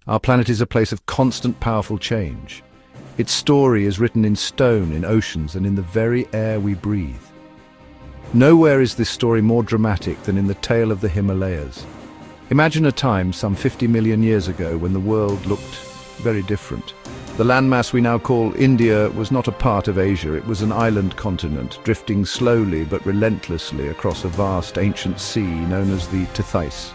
Our planet is a place of constant, powerful change. Its story is written in stone, in oceans, and in the very air we breathe. Nowhere is this story more dramatic than in the tale of the Himalayas. Imagine a time some 50 million years ago when the world looked very different. The landmass we now call India was not a part of Asia. It was an island continent, drifting slowly but relentlessly across a vast ancient sea known as the Tethys.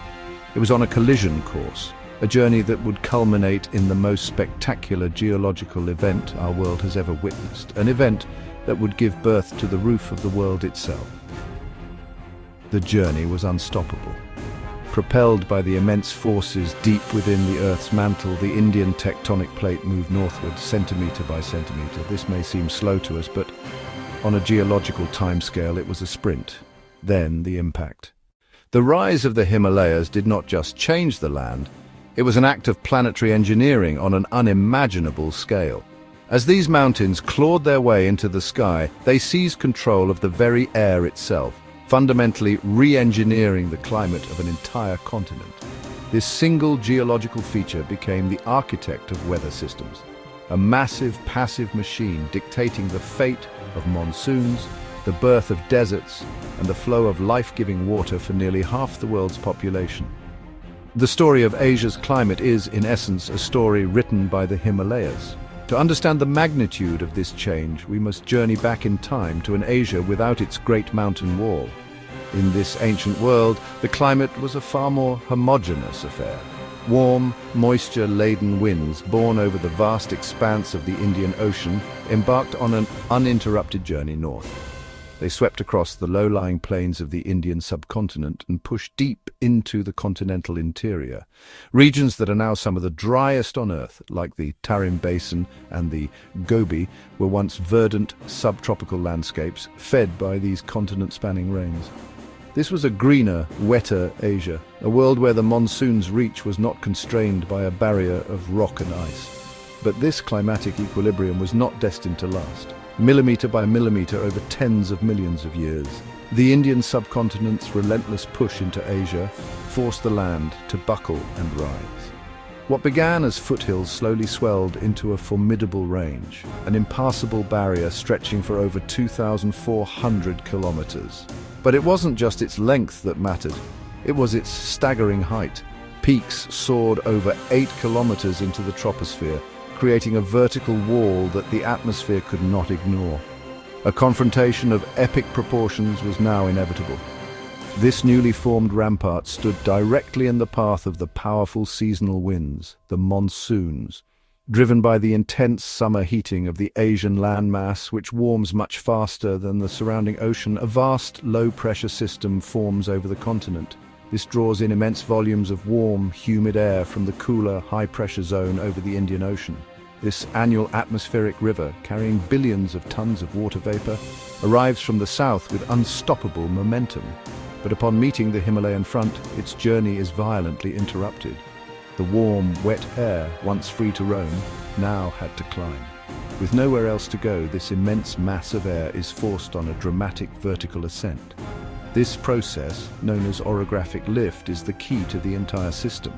It was on a collision course, a journey that would culminate in the most spectacular geological event our world has ever witnessed, an event that would give birth to the roof of the world itself. The journey was unstoppable. Propelled by the immense forces deep within the Earth's mantle, the Indian tectonic plate moved northward, centimeter by centimeter. This may seem slow to us, but on a geological timescale, it was a sprint. Then the impact. The rise of the Himalayas did not just change the land, it was an act of planetary engineering on an unimaginable scale. As these mountains clawed their way into the sky, they seized control of the very air itself, fundamentally re-engineering the climate of an entire continent. This single geological feature became the architect of weather systems, a massive passive machine dictating the fate of monsoons, the birth of deserts, and the flow of life-giving water for nearly half the world's population. The story of Asia's climate is, in essence, a story written by the Himalayas. To understand the magnitude of this change, we must journey back in time to an Asia without its great mountain wall. In this ancient world, the climate was a far more homogeneous affair. Warm, moisture-laden winds, borne over the vast expanse of the Indian Ocean, embarked on an uninterrupted journey north. They swept across the low-lying plains of the Indian subcontinent and pushed deep into the continental interior. Regions that are now some of the driest on Earth, like the Tarim Basin and the Gobi, were once verdant subtropical landscapes fed by these continent-spanning rains. This was a greener, wetter Asia, a world where the monsoon's reach was not constrained by a barrier of rock and ice. But this climatic equilibrium was not destined to last. Millimeter by millimeter over tens of millions of years, the Indian subcontinent's relentless push into Asia forced the land to buckle and rise. What began as foothills slowly swelled into a formidable range, an impassable barrier stretching for over 2,400 kilometers. But it wasn't just its length that mattered, it was its staggering height. Peaks soared over 8 kilometers into the troposphere, creating a vertical wall that the atmosphere could not ignore. A confrontation of epic proportions was now inevitable. This newly formed rampart stood directly in the path of the powerful seasonal winds, the monsoons. Driven by the intense summer heating of the Asian landmass, which warms much faster than the surrounding ocean, a vast low-pressure system forms over the continent. This draws in immense volumes of warm, humid air from the cooler, high-pressure zone over the Indian Ocean. This annual atmospheric river, carrying billions of tons of water vapor, arrives from the south with unstoppable momentum. But upon meeting the Himalayan front, its journey is violently interrupted. The warm, wet air, once free to roam, now had to climb. With nowhere else to go, this immense mass of air is forced on a dramatic vertical ascent. This process, known as orographic lift, is the key to the entire system.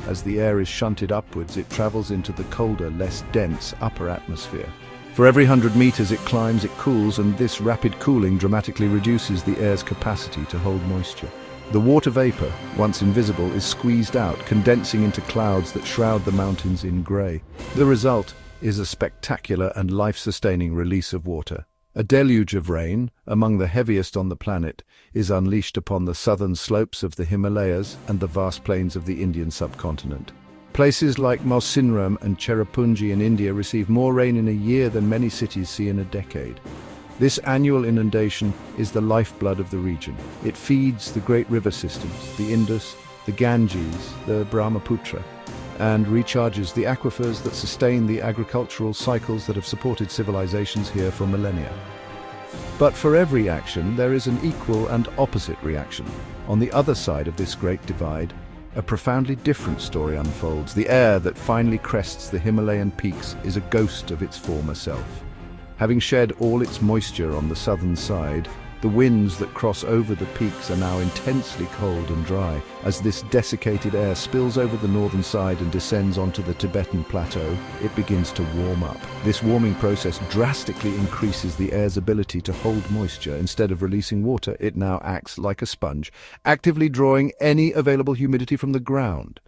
As the air is shunted upwards, it travels into the colder, less dense upper atmosphere. For every 100 meters it climbs, it cools, and this rapid cooling dramatically reduces the air's capacity to hold moisture. The water vapor, once invisible, is squeezed out, condensing into clouds that shroud the mountains in grey. The result is a spectacular and life-sustaining release of water. A deluge of rain, among the heaviest on the planet, is unleashed upon the southern slopes of the Himalayas and the vast plains of the Indian subcontinent. Places like Monsoon and Cherrapunji in India receive more rain in a year than many cities see in a decade. This annual inundation is the lifeblood of the region. It feeds the great river systems, the Indus, the Ganges, the Brahmaputra, and recharges the aquifers that sustain the agricultural cycles that have supported civilizations here for millennia. But for every action, there is an equal and opposite reaction. On the other side of this great divide, a profoundly different story unfolds. The air that finally crests the Himalayan peaks is a ghost of its former self. Having shed all its moisture on the southern side, The winds that cross over the peaks are now intensely cold and dry. As this desiccated air spills over the northern side and descends onto the Tibetan plateau, it begins to warm up. This warming process drastically increases the air's ability to hold moisture. Instead of releasing water, it now acts like a sponge, actively drawing any available humidity from the ground.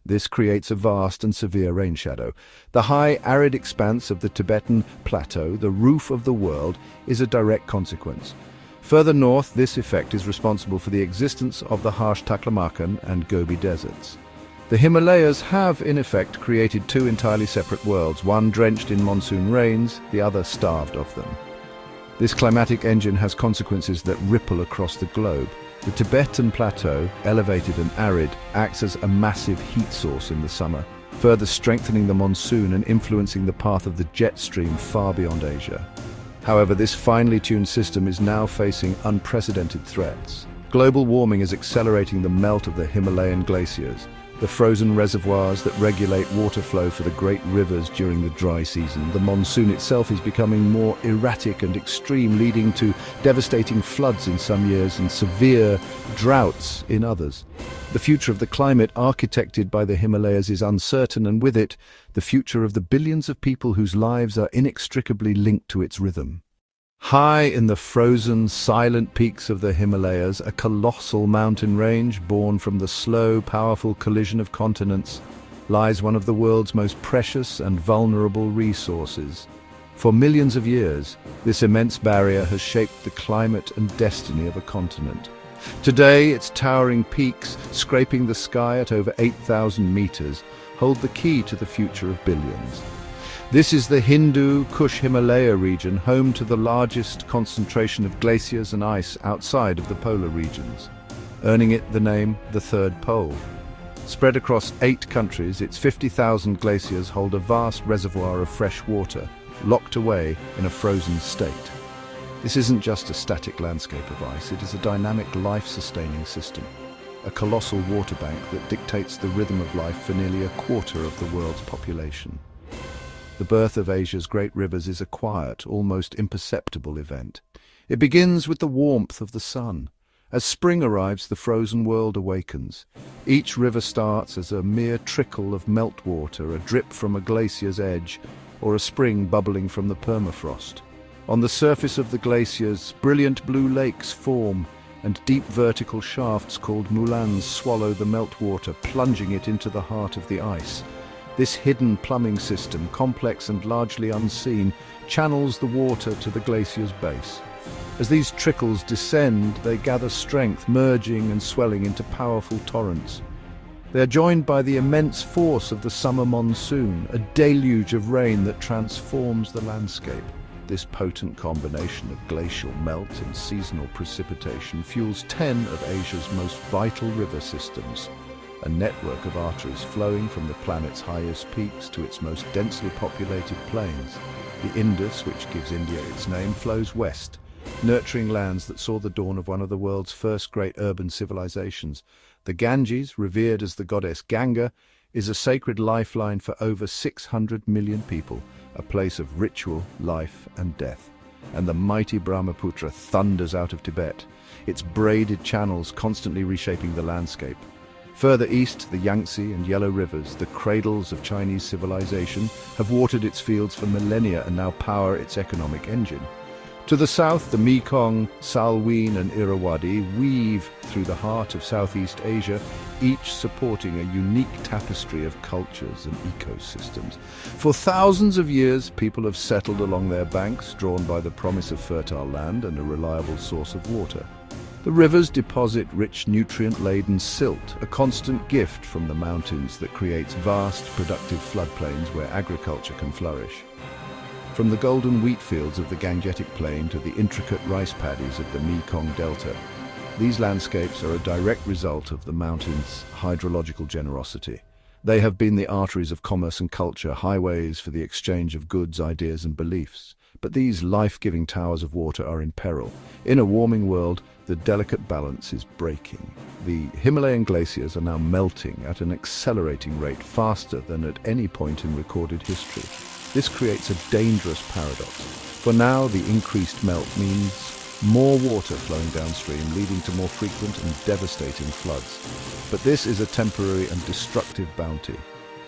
This creates a vast and severe rain shadow. The high, arid expanse of the Tibetan plateau, the roof of the world, is a direct consequence. Further north, this effect is responsible for the existence of the harsh Taklamakan and Gobi deserts. The Himalayas have, in effect, created two entirely separate worlds, one drenched in monsoon rains, the other starved of them. This climatic engine has consequences that ripple across the globe. The Tibetan plateau, elevated and arid, acts as a massive heat source in the summer, further strengthening the monsoon and influencing the path of the jet stream far beyond Asia. However, this finely tuned system is now facing unprecedented threats. Global warming is accelerating the melt of the Himalayan glaciers, the frozen reservoirs that regulate water flow for the great rivers during the dry season. The monsoon itself is becoming more erratic and extreme, leading to devastating floods in some years and severe droughts in others. The future of the climate architected by the Himalayas is uncertain, and with it, the future of the billions of people whose lives are inextricably linked to its rhythm. High in the frozen, silent peaks of the Himalayas, a colossal mountain range born from the slow, powerful collision of continents, lies one of the world's most precious and vulnerable resources. For millions of years, this immense barrier has shaped the climate and destiny of a continent. Today, its towering peaks, scraping the sky at over 8,000 meters, hold the key to the future of billions. This is the Hindu-Kush-Himalaya region, home to the largest concentration of glaciers and ice outside of the polar regions, earning it the name the Third Pole. Spread across 8 countries, its 50,000 glaciers hold a vast reservoir of fresh water, locked away in a frozen state. This isn't just a static landscape of ice, it is a dynamic life-sustaining system, a colossal water bank that dictates the rhythm of life for nearly a quarter of the world's population. The birth of Asia's great rivers is a quiet, almost imperceptible event. It begins with the warmth of the sun. As spring arrives, the frozen world awakens. Each river starts as a mere trickle of meltwater, a drip from a glacier's edge, or a spring bubbling from the permafrost. On the surface of the glaciers, brilliant blue lakes form, and deep vertical shafts called moulins swallow the meltwater, plunging it into the heart of the ice. This hidden plumbing system, complex and largely unseen, channels the water to the glacier's base. As these trickles descend, they gather strength, merging and swelling into powerful torrents. They are joined by the immense force of the summer monsoon, a deluge of rain that transforms the landscape. This potent combination of glacial melt and seasonal precipitation fuels 10 of Asia's most vital river systems, a network of arteries flowing from the planet's highest peaks to its most densely populated plains. The Indus, which gives India its name, flows west, nurturing lands that saw the dawn of one of the world's first great urban civilizations. The Ganges, revered as the goddess Ganga, is a sacred lifeline for over 600 million people, a place of ritual, life and death. And the mighty Brahmaputra thunders out of Tibet, its braided channels constantly reshaping the landscape. Further east, the Yangtze and Yellow rivers, the cradles of Chinese civilization, have watered its fields for millennia and now power its economic engine. To the south, the Mekong, Salween and Irrawaddy weave through the heart of Southeast Asia, each supporting a unique tapestry of cultures and ecosystems. For thousands of years, people have settled along their banks, drawn by the promise of fertile land and a reliable source of water. The rivers deposit rich, nutrient-laden silt, a constant gift from the mountains that creates vast, productive floodplains where agriculture can flourish. From the golden wheat fields of the Gangetic Plain to the intricate rice paddies of the Mekong Delta, these landscapes are a direct result of the mountains' hydrological generosity. They have been the arteries of commerce and culture, highways for the exchange of goods, ideas and beliefs. But these life-giving towers of water are in peril. In a warming world, the delicate balance is breaking. The Himalayan glaciers are now melting at an accelerating rate, faster than at any point in recorded history. This creates a dangerous paradox. For now, the increased melt means more water flowing downstream, leading to more frequent and devastating floods. But this is a temporary and destructive bounty.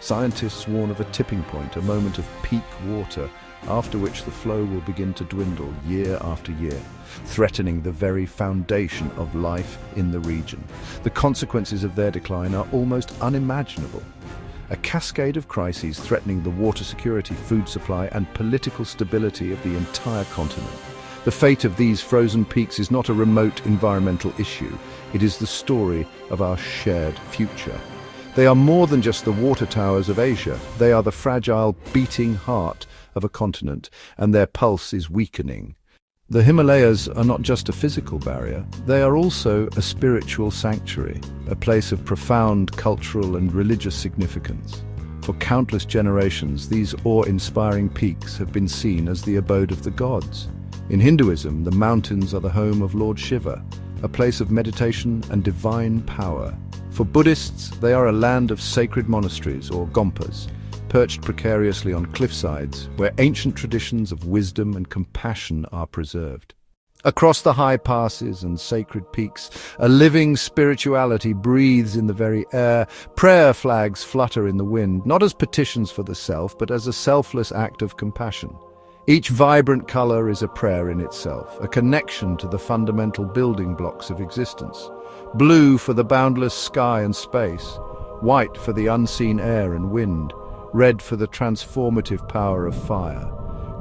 Scientists warn of a tipping point, a moment of peak water, after which the flow will begin to dwindle year after year, threatening the very foundation of life in the region. The consequences of their decline are almost unimaginable. A cascade of crises threatening the water security, food supply, and political stability of the entire continent. The fate of these frozen peaks is not a remote environmental issue. It is the story of our shared future. They are more than just the water towers of Asia. They are the fragile, beating heart of a continent, and their pulse is weakening. The Himalayas are not just a physical barrier, they are also a spiritual sanctuary, a place of profound cultural and religious significance. For countless generations, these awe-inspiring peaks have been seen as the abode of the gods. In Hinduism, the mountains are the home of Lord Shiva, a place of meditation and divine power. For Buddhists, they are a land of sacred monasteries, or gompas, perched precariously on cliffsides, where ancient traditions of wisdom and compassion are preserved. Across the high passes and sacred peaks, a living spirituality breathes in the very air. Prayer flags flutter in the wind, not as petitions for the self, but as a selfless act of compassion. Each vibrant color is a prayer in itself, a connection to the fundamental building blocks of existence. Blue for the boundless sky and space, white for the unseen air and wind, red for the transformative power of fire,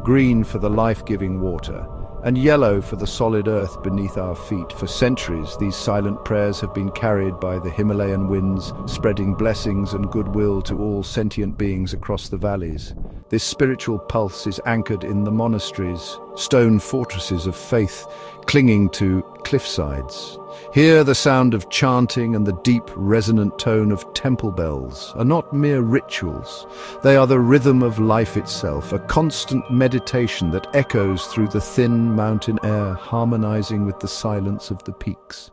green for the life-giving water, and yellow for the solid earth beneath our feet. For centuries, these silent prayers have been carried by the Himalayan winds, spreading blessings and goodwill to all sentient beings across the valleys. This spiritual pulse is anchored in the monasteries, stone fortresses of faith clinging to cliffsides. Here, the sound of chanting and the deep, resonant tone of temple bells are not mere rituals. They are the rhythm of life itself, a constant meditation that echoes through the thin mountain air, harmonizing with the silence of the peaks.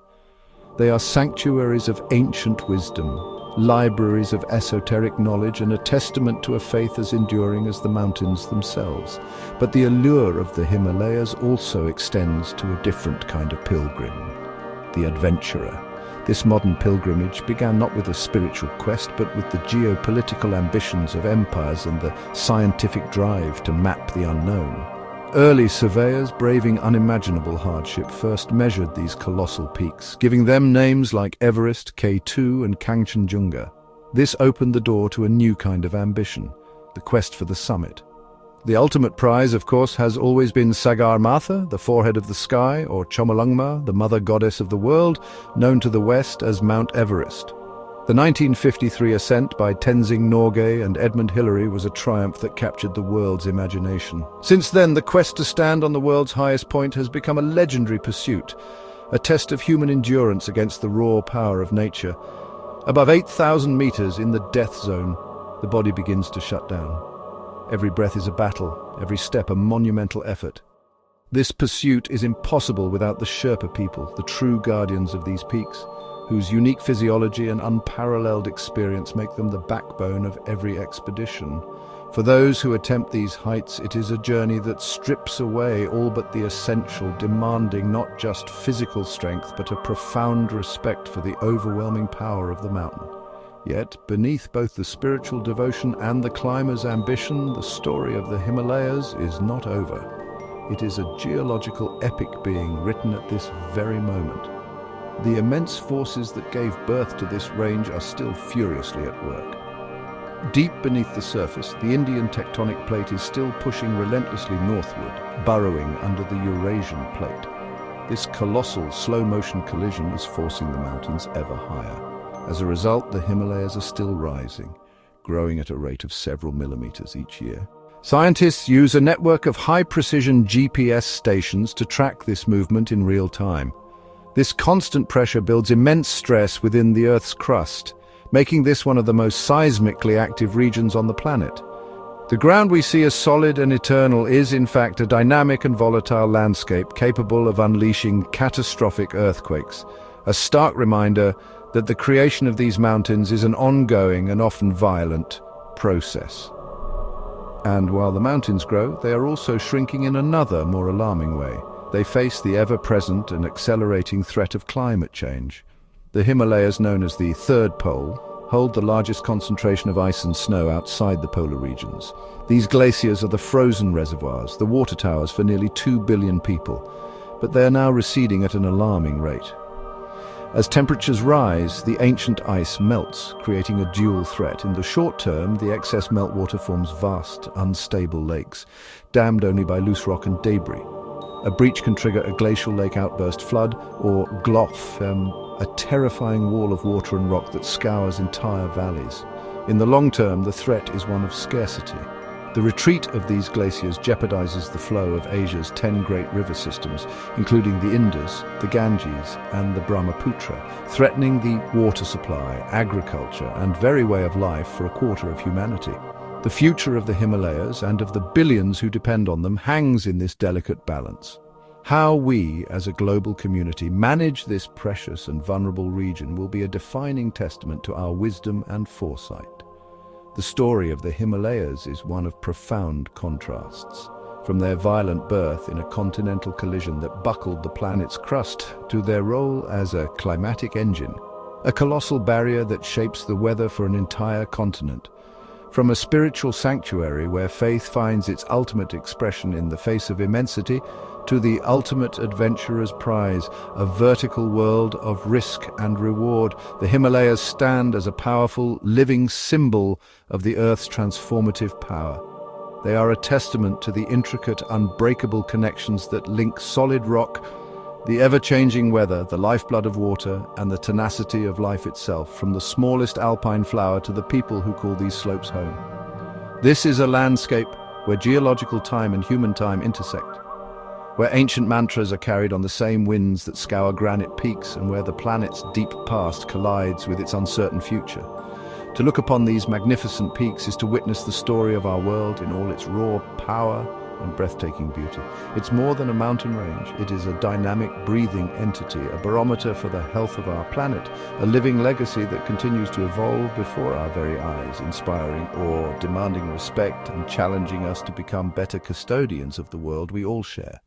They are sanctuaries of ancient wisdom, libraries of esoteric knowledge, and a testament to a faith as enduring as the mountains themselves. But the allure of the Himalayas also extends to a different kind of pilgrim, the adventurer. This modern pilgrimage began not with a spiritual quest, but with the geopolitical ambitions of empires and the scientific drive to map the unknown. Early surveyors, braving unimaginable hardship, first measured these colossal peaks, giving them names like Everest, K2, and Kangchenjunga. This opened the door to a new kind of ambition, the quest for the summit. The ultimate prize, of course, has always been Sagarmatha, the forehead of the sky, or Chomolungma, the mother goddess of the world, known to the west as Mount Everest. The 1953 ascent by Tenzing Norgay and Edmund Hillary was a triumph that captured the world's imagination. Since then, the quest to stand on the world's highest point has become a legendary pursuit, a test of human endurance against the raw power of nature. Above 8,000 meters in the death zone, the body begins to shut down. Every breath is a battle, every step a monumental effort. This pursuit is impossible without the Sherpa people, the true guardians of these peaks, whose unique physiology and unparalleled experience make them the backbone of every expedition. For those who attempt these heights, it is a journey that strips away all but the essential, demanding not just physical strength, but a profound respect for the overwhelming power of the mountain. Yet, beneath both the spiritual devotion and the climber's ambition, the story of the Himalayas is not over. It is a geological epic being written at this very moment. The immense forces that gave birth to this range are still furiously at work. Deep beneath the surface, the Indian tectonic plate is still pushing relentlessly northward, burrowing under the Eurasian plate. This colossal, slow-motion collision is forcing the mountains ever higher. As a result, the Himalayas are still rising, growing at a rate of several millimeters each year. Scientists use a network of high-precision GPS stations to track this movement in real time. This constant pressure builds immense stress within the Earth's crust, making this one of the most seismically active regions on the planet. The ground we see as solid and eternal is, in fact, a dynamic and volatile landscape capable of unleashing catastrophic earthquakes, a stark reminder that the creation of these mountains is an ongoing and often violent process. And while the mountains grow, they are also shrinking in another, more alarming way. They face the ever-present and accelerating threat of climate change. The Himalayas, known as the Third Pole, hold the largest concentration of ice and snow outside the polar regions. These glaciers are the frozen reservoirs, the water towers for nearly 2 billion people, but they are now receding at an alarming rate. As temperatures rise, the ancient ice melts, creating a dual threat. In the short term, the excess meltwater forms vast, unstable lakes, dammed only by loose rock and debris. A breach can trigger a glacial lake outburst flood, or GLOF, a terrifying wall of water and rock that scours entire valleys. In the long term, the threat is one of scarcity. The retreat of these glaciers jeopardizes the flow of Asia's 10 great river systems, including the Indus, the Ganges, and the Brahmaputra, threatening the water supply, agriculture, and very way of life for a quarter of humanity. The future of the Himalayas and of the billions who depend on them hangs in this delicate balance. How we, as a global community, manage this precious and vulnerable region will be a defining testament to our wisdom and foresight. The story of the Himalayas is one of profound contrasts. From their violent birth in a continental collision that buckled the planet's crust to their role as a climatic engine, a colossal barrier that shapes the weather for an entire continent. From a spiritual sanctuary where faith finds its ultimate expression in the face of immensity, to the ultimate adventurer's prize, a vertical world of risk and reward, the Himalayas stand as a powerful, living symbol of the Earth's transformative power. They are a testament to the intricate, unbreakable connections that link solid rock, the ever-changing weather, the lifeblood of water, and the tenacity of life itself, from the smallest alpine flower to the people who call these slopes home. This is a landscape where geological time and human time intersect, where ancient mantras are carried on the same winds that scour granite peaks, and where the planet's deep past collides with its uncertain future. To look upon these magnificent peaks is to witness the story of our world in all its raw power and breathtaking beauty. It's more than a mountain range. It is a dynamic, breathing entity, a barometer for the health of our planet, a living legacy that continues to evolve before our very eyes, inspiring awe, demanding respect, and challenging us to become better custodians of the world we all share.